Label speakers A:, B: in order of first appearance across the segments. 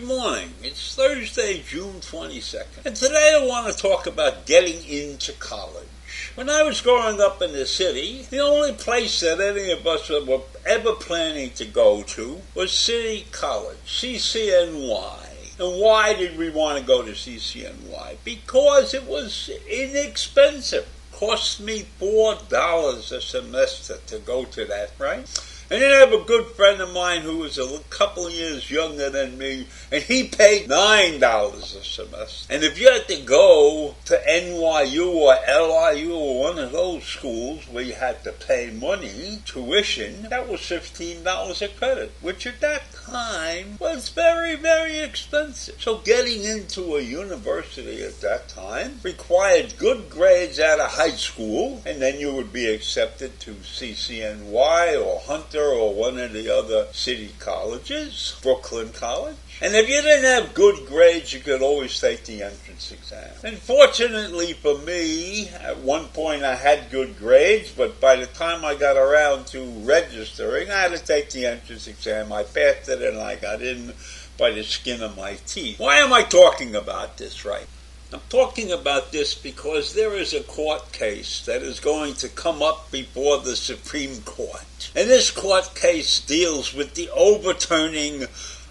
A: morning. It's Thursday, June 22nd. And today I want to talk about getting into college. When I was growing up in the city, the only place that any of us were ever planning to go to was City College, CCNY. And why did we want to go to CCNY? Because it was inexpensive. Cost me $4 a semester to go to that, right? And then I have a good friend of mine who was a couple of years younger than me, and he paid $9 a semester. And if you had to go to NYU or LIU or one of those schools where you had to pay money, tuition, that was $15 a credit, which at that time was very, very expensive. So getting into a university at that time required good grades out of high school, and then you would be accepted to CCNY or Hunter or one of the other city colleges, Brooklyn College. And if you didn't have good grades, you could always take the entrance exam. And fortunately for me, at one point I had good grades, but by the time I got around to registering, I had to take the entrance exam. I passed it and I got in by the skin of my teeth. Why am I talking about this, right? I'm talking about this because there is a court case that is going to come up before the Supreme Court. And this court case deals with the overturning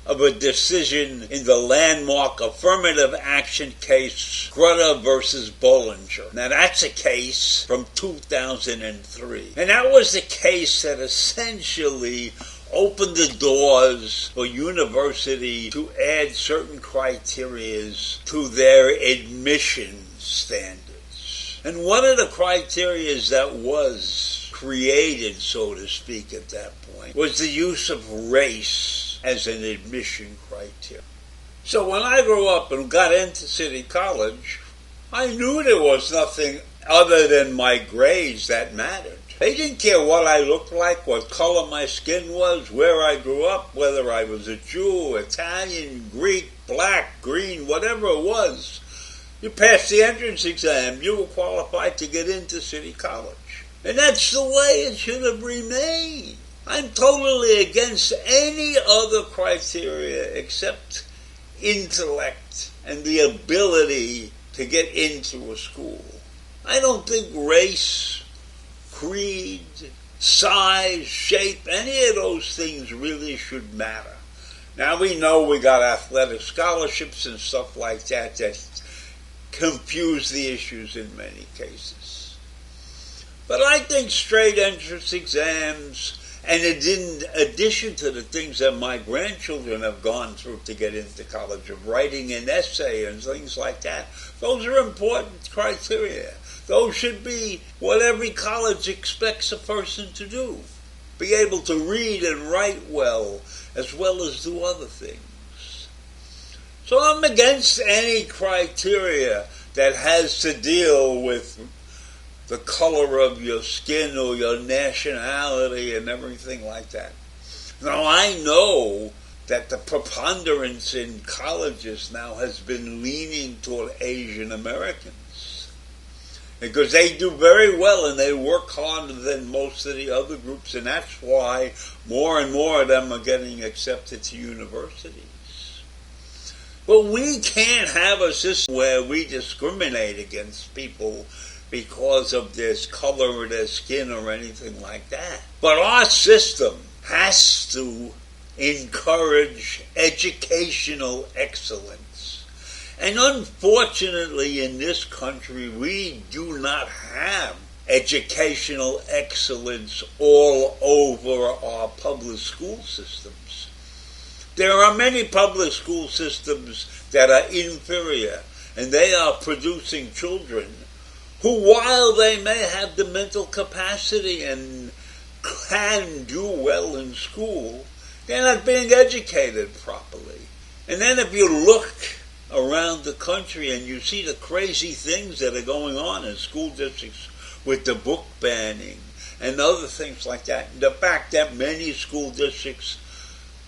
A: of a decision in the landmark affirmative action case Grutter versus Bollinger. Now that's a case from 2003. And that was the case that essentially opened the doors for university to add certain criteria to their admission standards. And one of the criteria that was created, so to speak, at that point was the use of race as an admission criteria. So when I grew up and got into City College, I knew there was nothing other than my grades that mattered. They didn't care what I looked like, what color my skin was, where I grew up, whether I was a Jew, Italian, Greek, black, green, whatever it was. You passed the entrance exam, you were qualified to get into City College. And that's the way it should have remained. I'm totally against any other criteria except intellect and the ability to get into a school. I don't think race, creed, size, shape, any of those things really should matter. Now we know we got athletic scholarships and stuff like that that confuse the issues in many cases. But I think straight entrance exams, and in addition to the things that my grandchildren have gone through to get into college, of writing an essay and things like that, those are important criteria. Those should be what every college expects a person to do. Be able to read and write well as do other things. So I'm against any criteria that has to deal with the color of your skin or your nationality and everything like that. Now I know that the preponderance in colleges now has been leaning toward Asian Americans, because they do very well and they work harder than most of the other groups, and that's why more and more of them are getting accepted to universities. But we can't have a system where we discriminate against people because of their color or their skin or anything like that. But our system has to encourage educational excellence. And unfortunately in this country we do not have educational excellence all over our public school systems. There are many public school systems that are inferior, and they are producing children who, while they may have the mental capacity and can do well in school, they're not being educated properly. And then if you look around the country and you see the crazy things that are going on in school districts with the book banning and other things like that, the fact that many school districts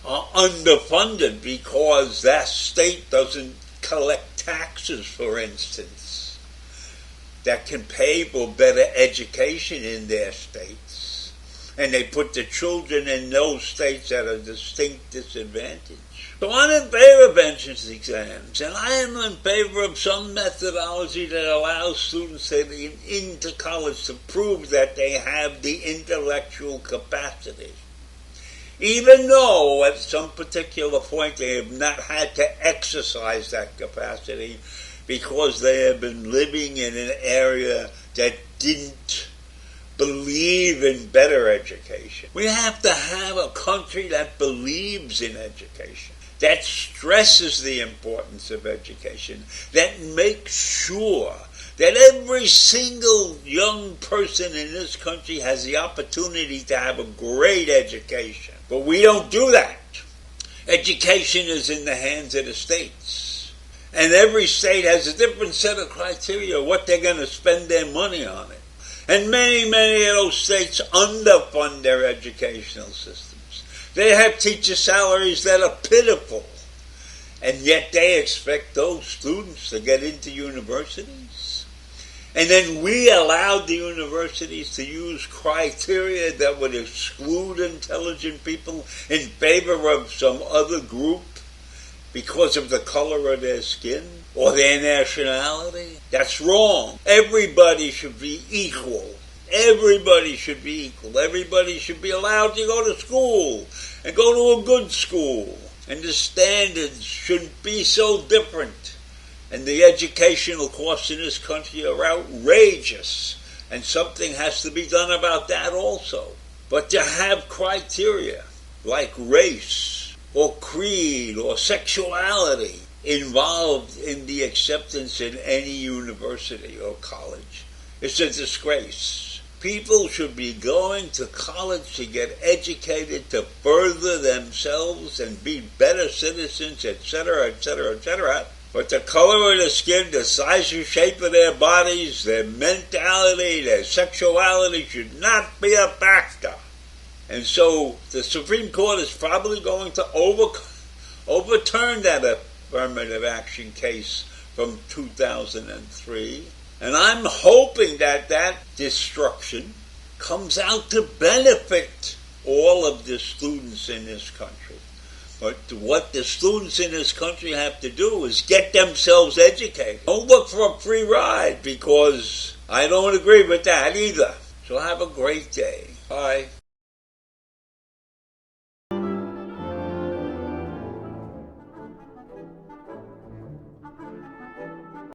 A: are underfunded because that state doesn't collect taxes, for instance, that can pay for better education in their states. And they put the children in those states at a distinct disadvantage. So I'm in favor of entrance exams, and I am in favor of some methodology that allows students to get into college to prove that they have the intellectual capacity, even though at some particular point they have not had to exercise that capacity because they have been living in an area that didn't believe in better education. We have to have a country that believes in education, that stresses the importance of education, that makes sure that every single young person in this country has the opportunity to have a great education. But we don't do that. Education is in the hands of the states. And every state has a different set of criteria what they're going to spend their money on it. And many of those states underfund their educational systems. They have teacher salaries that are pitiful. And yet they expect those students to get into universities. And then we allowed the universities to use criteria that would exclude intelligent people in favor of some other group because of the color of their skin or their nationality. That's wrong. Everybody should be equal. Everybody should be equal. Everybody should be allowed to go to school and go to a good school. And the standards shouldn't be so different. And the educational costs in this country are outrageous. And something has to be done about that also. But to have criteria like race or creed or sexuality involved in the acceptance in any university or college is a disgrace. People should be going to college to get educated, to further themselves and be better citizens, etc., etc., etc. But the color of their skin, the size and shape of their bodies, their mentality, their sexuality should not be a factor. And so the Supreme Court is probably going to overturn that affirmative action case from 2003. And I'm hoping that that destruction comes out to benefit all of the students in this country. But what the students in this country have to do is get themselves educated. Don't look for a free ride, because I don't agree with that either. So have a great day. Bye.